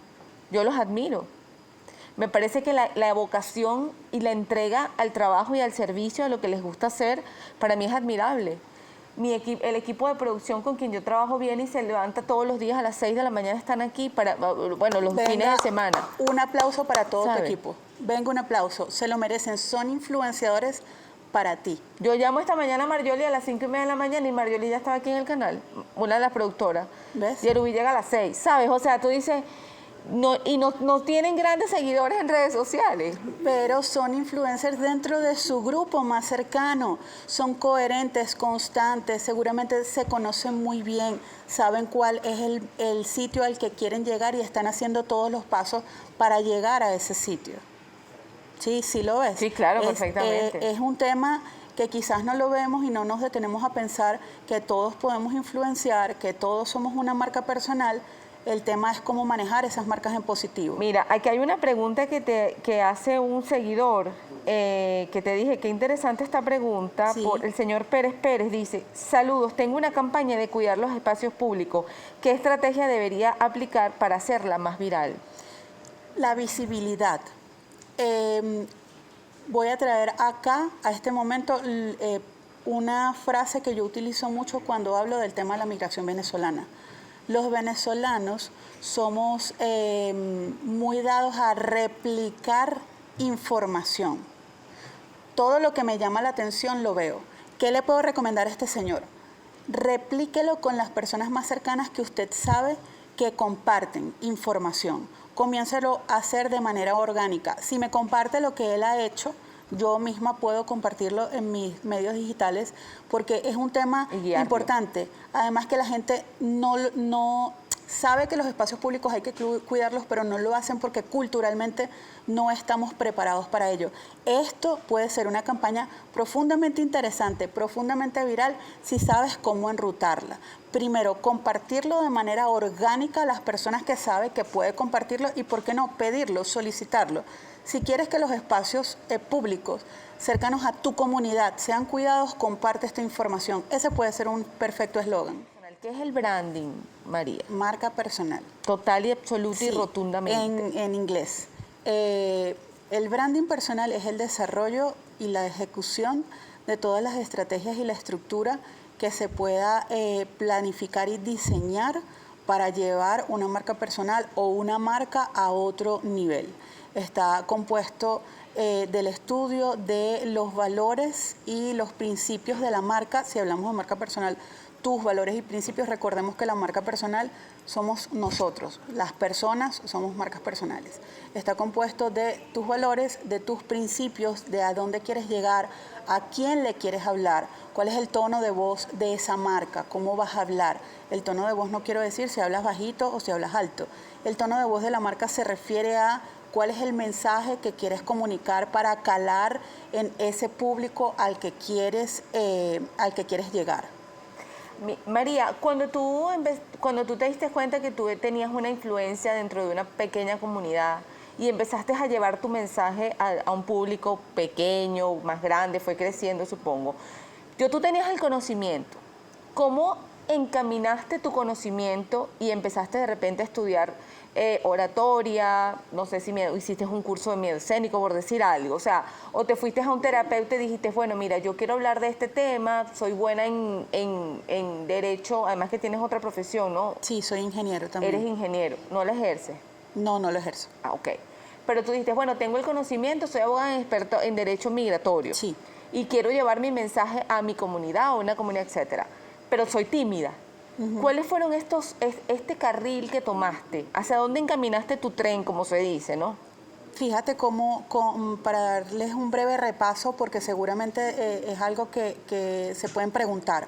Yo los admiro. Me parece que la vocación y la entrega al trabajo y al servicio, a lo que les gusta hacer, para mí es admirable. El equipo de producción con quien yo trabajo viene y se levanta todos los días a las 6 de la mañana, están aquí para, bueno, los fines de semana. Un aplauso para todo tu ¿Sabe? equipo. Venga, un aplauso. Se lo merecen. Son influenciadores para ti. Yo llamo esta mañana a Marjorie a las 5:30 de la mañana y Marjorie ya estaba aquí en el canal, una de las productoras. ¿Ves? Y Erubí llega a las 6, ¿sabes? O sea, tú dices, no tienen grandes seguidores en redes sociales. Pero son influencers dentro de su grupo más cercano. Son coherentes, constantes, seguramente se conocen muy bien, saben cuál es el sitio al que quieren llegar y están haciendo todos los pasos para llegar a ese sitio. Sí, sí lo ves. Sí, claro, perfectamente. Es un tema que quizás no lo vemos y no nos detenemos a pensar que todos podemos influenciar, que todos somos una marca personal. El tema es cómo manejar esas marcas en positivo. Mira, aquí hay una pregunta que hace un seguidor, que te dije, qué interesante esta pregunta, Sí. por el señor Pérez Pérez, dice, saludos, tengo una campaña de cuidar los espacios públicos, ¿qué estrategia debería aplicar para hacerla más viral? La visibilidad. Voy a traer acá, a este momento, una frase que yo utilizo mucho cuando hablo del tema de la migración venezolana. Los venezolanos somos muy dados a replicar información. Todo lo que me llama la atención lo veo. ¿Qué le puedo recomendar a este señor? Replíquelo con las personas más cercanas que usted sabe que comparten información. Comiéncelo a hacer de manera orgánica. Si me comparte lo que él ha hecho, yo misma puedo compartirlo en mis medios digitales porque es un tema importante. Además que la gente no sabe que los espacios públicos hay que cuidarlos, pero no lo hacen porque culturalmente no estamos preparados para ello. Esto puede ser una campaña profundamente interesante, profundamente viral, si sabes cómo enrutarla. Primero, compartirlo de manera orgánica a las personas que saben que puede compartirlo y, ¿por qué no?, pedirlo, solicitarlo. Si quieres que los espacios públicos cercanos a tu comunidad sean cuidados, comparte esta información. Ese puede ser un perfecto eslogan. ¿Qué es el branding, María? Marca personal. Total y absoluta Sí, y rotundamente. en inglés. El branding personal es el desarrollo y la ejecución de todas las estrategias y la estructura que se pueda planificar y diseñar para llevar una marca personal o una marca a otro nivel. Está compuesto del estudio de los valores y los principios de la marca. Si hablamos de marca personal, tus valores y principios, recordemos que la marca personal somos nosotros, las personas somos marcas personales. Está compuesto de tus valores, de tus principios, de a dónde quieres llegar, a quién le quieres hablar, cuál es el tono de voz de esa marca, cómo vas a hablar. El tono de voz no quiero decir si hablas bajito o si hablas alto. El tono de voz de la marca se refiere a cuál es el mensaje que quieres comunicar para calar en ese público al que quieres llegar. María, cuando tú te diste cuenta que tú tenías una influencia dentro de una pequeña comunidad y empezaste a llevar tu mensaje a un público pequeño, más grande, fue creciendo, supongo, tú tenías el conocimiento. ¿Cómo encaminaste tu conocimiento y empezaste de repente a estudiar oratoria? No sé si hiciste un curso de miedo escénico, por decir algo. O sea, o te fuiste a un terapeuta y dijiste, bueno, mira, yo quiero hablar de este tema, soy buena en derecho, además que tienes otra profesión, ¿no? Sí, soy ingeniero también. Eres ingeniero, ¿no la ejerces? No, no lo ejerzo. Ah, ok. Pero tú dijiste, bueno, tengo el conocimiento, soy abogada experto en derecho migratorio. Sí. Y quiero llevar mi mensaje a mi comunidad o una comunidad, etcétera. Pero soy tímida. ¿Cuáles fueron este carril que tomaste? ¿Hacia dónde encaminaste tu tren, como se dice, no? Fíjate para darles un breve repaso, porque seguramente es algo que se pueden preguntar.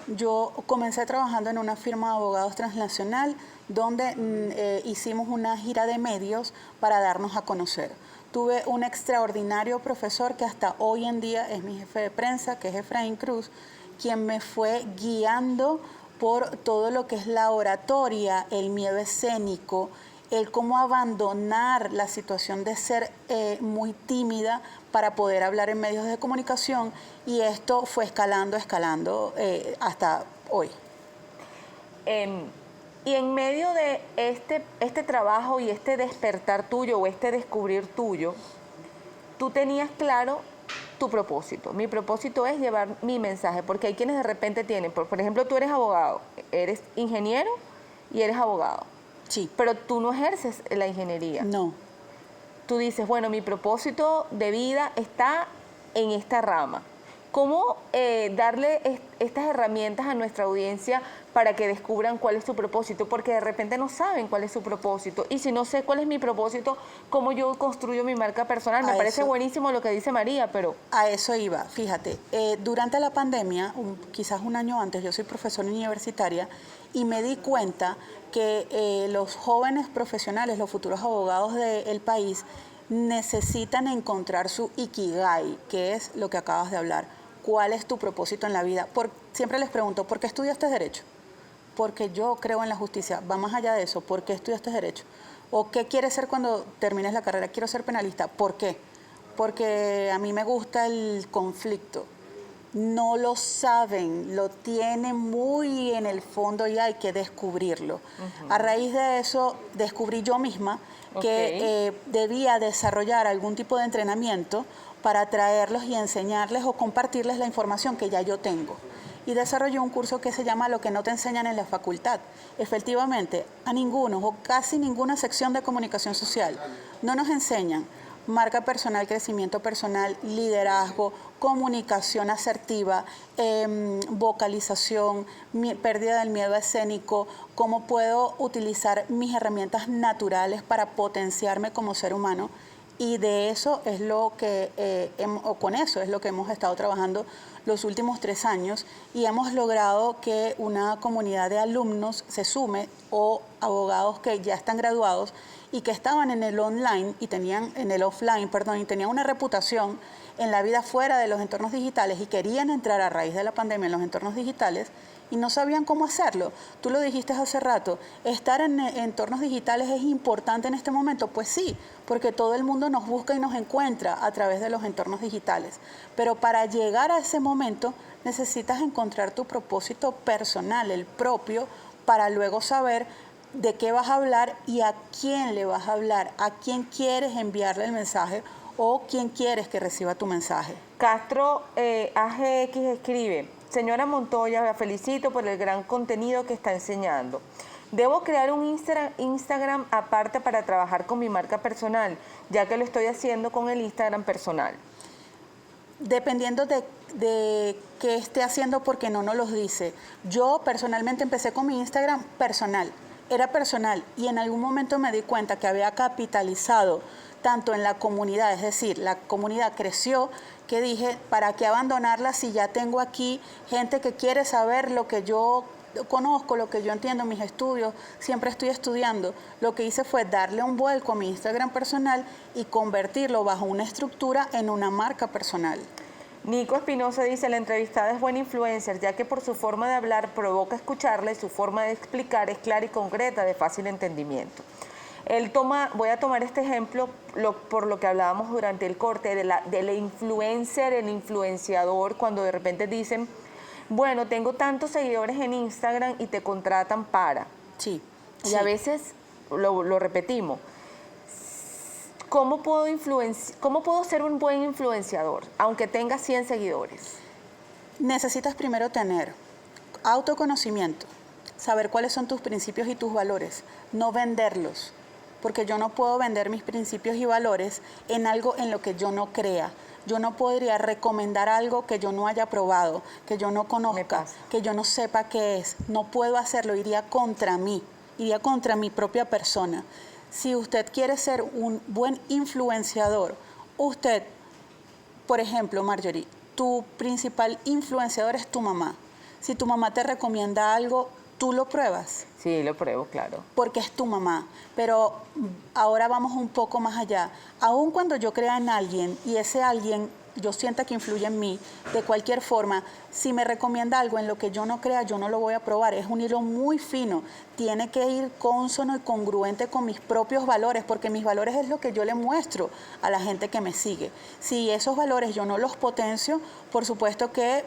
Yo comencé trabajando en una firma de abogados transnacional donde hicimos una gira de medios para darnos a conocer. Tuve un extraordinario profesor que hasta hoy en día es mi jefe de prensa, que es Efraín Cruz, quien me fue guiando por todo lo que es la oratoria, el miedo escénico, el cómo abandonar la situación de ser muy tímida para poder hablar en medios de comunicación, y esto fue escalando hasta hoy. Y en medio de este trabajo y este despertar tuyo o este descubrir tuyo, tú tenías claro tu propósito. Mi propósito es llevar mi mensaje, porque hay quienes de repente tienen, por ejemplo, tú eres abogado, eres ingeniero y eres abogado. Sí. Pero tú no ejerces la ingeniería. No. Tú dices, bueno, mi propósito de vida está en esta rama. ¿Cómo darle estas herramientas a nuestra audiencia para que descubran cuál es su propósito? Porque de repente no saben cuál es su propósito. Y si no sé cuál es mi propósito, ¿cómo yo construyo mi marca personal? Me parece buenísimo lo que dice María, pero... A eso iba. Fíjate, durante la pandemia, quizás un año antes, yo soy profesora universitaria y me di cuenta que los jóvenes profesionales, los futuros abogados del país, necesitan encontrar su ikigai, que es lo que acabas de hablar. ¿Cuál es tu propósito en la vida? Siempre les pregunto, ¿por qué estudiaste Derecho? Porque yo creo en la justicia. Va más allá de eso. ¿Por qué estudiaste Derecho? ¿O qué quieres ser cuando termines la carrera? Quiero ser penalista. ¿Por qué? Porque a mí me gusta el conflicto. No lo saben, lo tienen muy en el fondo y hay que descubrirlo. A raíz de eso, descubrí yo misma que debía desarrollar algún tipo de entrenamiento para traerlos y enseñarles o compartirles la información que ya yo tengo. Y desarrollé un curso que se llama Lo que no te enseñan en la facultad. Efectivamente, a ninguno o casi ninguna sección de comunicación social no nos enseñan marca personal, crecimiento personal, liderazgo, comunicación asertiva, vocalización, pérdida del miedo escénico, cómo puedo utilizar mis herramientas naturales para potenciarme como ser humano. Y de eso es lo que, con eso es lo que hemos estado trabajando los últimos 3 años, y hemos logrado que una comunidad de alumnos se sume, o abogados que ya están graduados y que estaban en el online y tenían y tenían una reputación en la vida fuera de los entornos digitales y querían entrar a raíz de la pandemia en los entornos digitales y no sabían cómo hacerlo. Tú lo dijiste hace rato, ¿estar en entornos digitales es importante en este momento? Pues sí, porque todo el mundo nos busca y nos encuentra a través de los entornos digitales. Pero para llegar a ese momento necesitas encontrar tu propósito personal, el propio, para luego saber de qué vas a hablar y a quién le vas a hablar, a quién quieres enviarle el mensaje o quién quieres que reciba tu mensaje. Castro AGX escribe: señora Montoya, la felicito por el gran contenido que está enseñando. Debo crear un Instagram aparte para trabajar con mi marca personal, ya que lo estoy haciendo con el Instagram personal. Dependiendo de qué esté haciendo, porque no nos los dice. Yo personalmente empecé con mi Instagram personal, era personal, y en algún momento me di cuenta que había capitalizado tanto en la comunidad, es decir, la comunidad creció, que dije, ¿para qué abandonarla si ya tengo aquí gente que quiere saber lo que yo conozco, lo que yo entiendo, mis estudios, siempre estoy estudiando? Lo que hice fue darle un vuelco a mi Instagram personal y convertirlo bajo una estructura en una marca personal. Nico Espinosa dice, la entrevistada es buena influencer, ya que por su forma de hablar provoca escucharla y su forma de explicar es clara y concreta, de fácil entendimiento. Voy a tomar este ejemplo por lo que hablábamos durante el corte, de la influencer, el influenciador, cuando de repente dicen, bueno, tengo tantos seguidores en Instagram y te contratan para. Sí. Y a veces lo repetimos. ¿Cómo puedo ser un buen influenciador, aunque tenga 100 seguidores? Necesitas primero tener autoconocimiento, saber cuáles son tus principios y tus valores, no venderlos, porque yo no puedo vender mis principios y valores en algo en lo que yo no crea. Yo no podría recomendar algo que yo no haya probado, que yo no conozca, que yo no sepa qué es. No puedo hacerlo, iría contra mí, iría contra mi propia persona. Si usted quiere ser un buen influenciador, usted, por ejemplo, Marjorie, tu principal influenciador es tu mamá. Si tu mamá te recomienda algo, ¿tú lo pruebas? Sí, lo pruebo, claro. Porque es tu mamá. Pero ahora vamos un poco más allá. Aun cuando yo crea en alguien y ese alguien yo sienta que influye en mí, de cualquier forma, si me recomienda algo en lo que yo no crea, yo no lo voy a probar. Es un hilo muy fino. Tiene que ir cónsono y congruente con mis propios valores, porque mis valores es lo que yo le muestro a la gente que me sigue. Si esos valores yo no los potencio, por supuesto que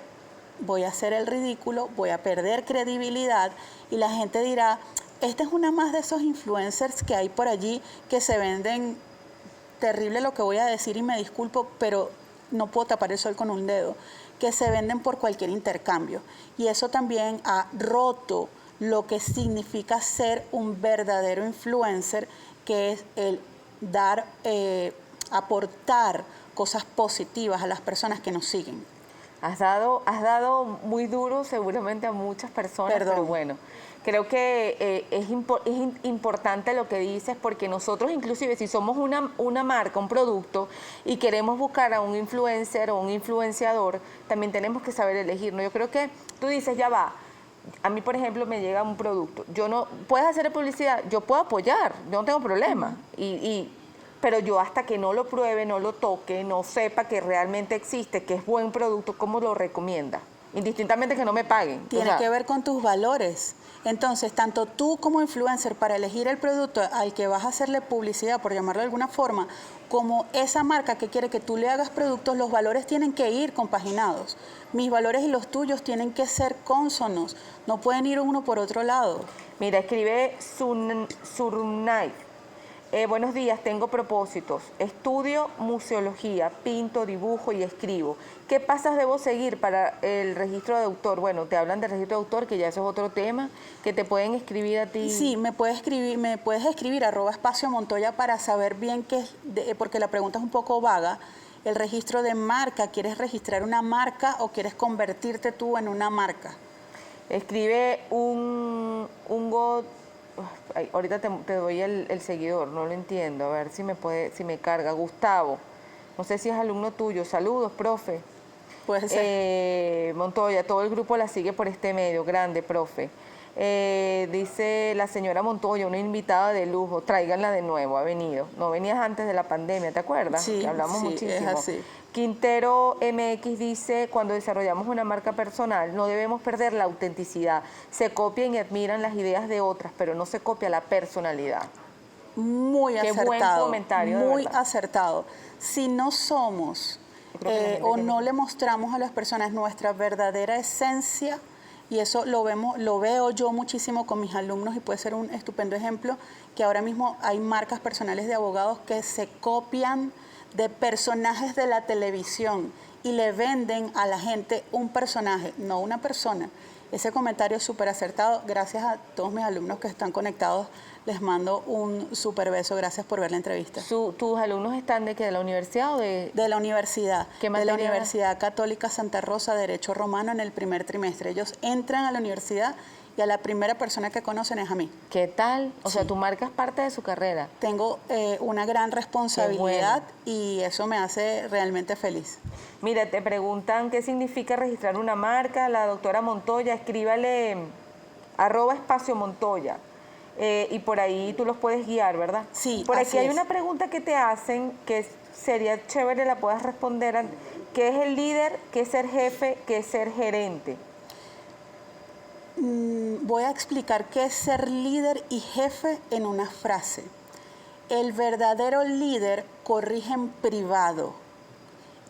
voy a hacer el ridículo, voy a perder credibilidad y la gente dirá, esta es una más de esos influencers que hay por allí que se venden, terrible lo que voy a decir y me disculpo, pero no puedo tapar el sol con un dedo, que se venden por cualquier intercambio. Y eso también ha roto lo que significa ser un verdadero influencer, que es el dar, aportar cosas positivas a las personas que nos siguen. Has dado muy duro seguramente a muchas personas, pero bueno, creo que es importante lo que dices, porque nosotros inclusive si somos una marca, un producto, y queremos buscar a un influencer o un influenciador, también tenemos que saber elegir, ¿no? Yo creo que tú dices, ya va, a mí por ejemplo me llega un producto, puedes hacer publicidad, yo puedo apoyar, yo no tengo problema, pero yo hasta que no lo pruebe, no lo toque, no sepa que realmente existe, que es buen producto, ¿cómo lo recomienda? Indistintamente que no me paguen. Tiene que ver con tus valores. Entonces, tanto tú como influencer, para elegir el producto al que vas a hacerle publicidad, por llamarlo de alguna forma, como esa marca que quiere que tú le hagas productos, los valores tienen que ir compaginados. Mis valores y los tuyos tienen que ser cónsonos, no pueden ir uno por otro lado. Mira, escribe Surnay. Buenos días, tengo propósitos. Estudio museología, pinto, dibujo y escribo. ¿Qué pasos debo seguir para el registro de autor? Bueno, te hablan del registro de autor, que ya eso es otro tema, que te pueden escribir a ti. Sí, me puedes escribir @espaciomontoya para saber bien qué es, porque la pregunta es un poco vaga. El registro de marca, ¿quieres registrar una marca o quieres convertirte tú en una marca? Escribe ahorita te doy el seguidor, no lo entiendo, a ver si me carga. Gustavo, no sé si es alumno tuyo. Saludos, profe. Puede ser. Montoya, todo el grupo la sigue por este medio, grande, profe. Dice la señora Montoya, una invitada de lujo, tráiganla de nuevo, ha venido. No venías antes de la pandemia, ¿te acuerdas? Sí, que hablamos muchísimo. Es así. Quintero MX dice, cuando desarrollamos una marca personal no debemos perder la autenticidad. Se copian y admiran las ideas de otras, pero no se copia la personalidad. Muy acertado. Qué buen comentario, muy acertado. Si no somos o no le mostramos a las personas nuestra verdadera esencia, y eso lo veo yo muchísimo con mis alumnos y puede ser un estupendo ejemplo, que ahora mismo hay marcas personales de abogados que se copian de personajes de la televisión y le venden a la gente un personaje, no una persona. Ese comentario es súper acertado. Gracias a todos mis alumnos que están conectados. Les mando un súper beso. Gracias por ver la entrevista. ¿Tus alumnos están de qué? ¿De la universidad o de...? De la universidad. ¿Qué de materia? la Universidad Católica Santa Rosa, Derecho Romano, en el primer trimestre. Ellos entran a la universidad y a la primera persona que conocen es a mí. ¿Qué tal? O sea, Sí. tú marcas parte de su carrera. Tengo una gran responsabilidad Qué y eso me hace realmente feliz. Mira, te preguntan qué significa registrar una marca. La doctora Montoya, escríbale @espacio Montoya. Y por ahí tú los puedes guiar, ¿verdad? Sí, Por aquí así hay es. una pregunta que te hacen que sería chévere la puedas responder. ¿Qué es el líder? ¿Qué es ser jefe? ¿Qué es ser gerente? Voy a explicar qué es ser líder y jefe en una frase. El verdadero líder corrige en privado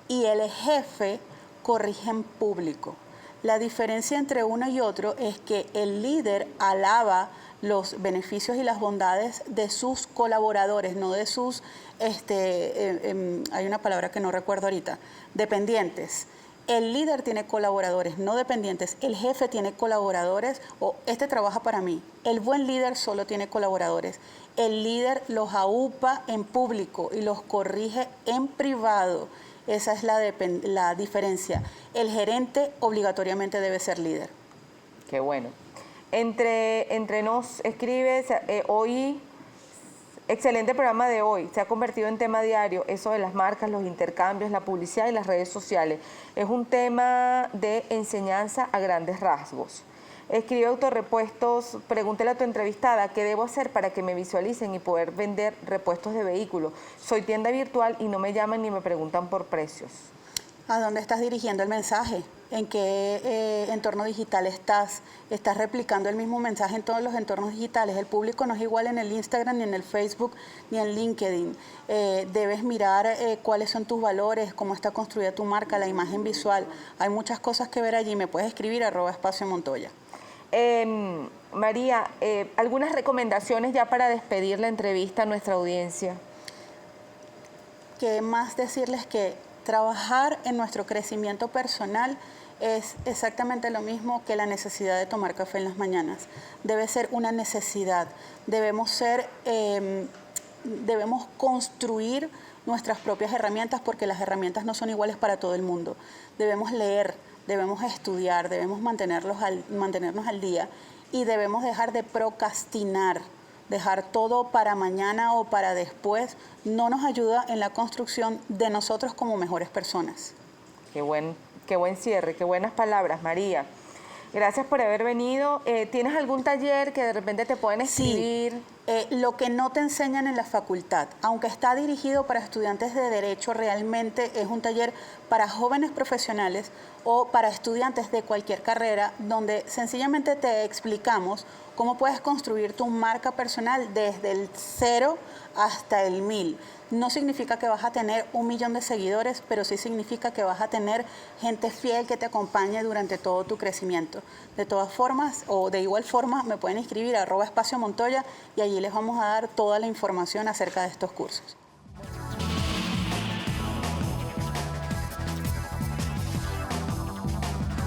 y el jefe corrige en público. La diferencia entre uno y otro es que el líder alaba los beneficios y las bondades de sus colaboradores, no de sus, hay una palabra que no recuerdo ahorita, dependientes. El líder tiene colaboradores, no dependientes. El jefe tiene colaboradores o este trabaja para mí. El buen líder solo tiene colaboradores. El líder los aupa en público y los corrige en privado. Esa es la diferencia. El gerente obligatoriamente debe ser líder. Qué bueno. Entre nos escribes hoy, excelente programa de hoy, se ha convertido en tema diario, eso de las marcas, los intercambios, la publicidad y las redes sociales. Es un tema de enseñanza a grandes rasgos. Escribe Autorepuestos, pregúntale a tu entrevistada qué debo hacer para que me visualicen y poder vender repuestos de vehículos. Soy tienda virtual y no me llaman ni me preguntan por precios. ¿A dónde estás dirigiendo el mensaje? ¿En qué entorno digital estás? ¿Estás replicando el mismo mensaje en todos los entornos digitales? El público no es igual en el Instagram, ni en el Facebook, ni en LinkedIn. Debes mirar cuáles son tus valores, cómo está construida tu marca, la imagen visual. Hay muchas cosas que ver allí. Me puedes escribir @espacio Montoya. María, algunas recomendaciones ya para despedir la entrevista a nuestra audiencia. ¿Qué más decirles? Que trabajar en nuestro crecimiento personal es exactamente lo mismo que la necesidad de tomar café en las mañanas. Debe ser una necesidad. Debemos construir nuestras propias herramientas porque las herramientas no son iguales para todo el mundo. Debemos leer, debemos estudiar, debemos mantenernos al día y debemos dejar de procrastinar. Dejar todo para mañana o para después no nos ayuda en la construcción de nosotros como mejores personas. Qué buen cierre, qué buenas palabras, María. Gracias por haber venido. ¿Tienes algún taller que de repente te pueden escribir? Sí, lo que no te enseñan en la facultad, aunque está dirigido para estudiantes de Derecho, realmente es un taller para jóvenes profesionales o para estudiantes de cualquier carrera, donde sencillamente te explicamos cómo puedes construir tu marca personal desde el 0 hasta el 1000. No significa que vas a tener 1 millón de seguidores, pero sí significa que vas a tener gente fiel que te acompañe durante todo tu crecimiento. De todas formas, o de igual forma, me pueden escribir @espacio Montoya y allí les vamos a dar toda la información acerca de estos cursos.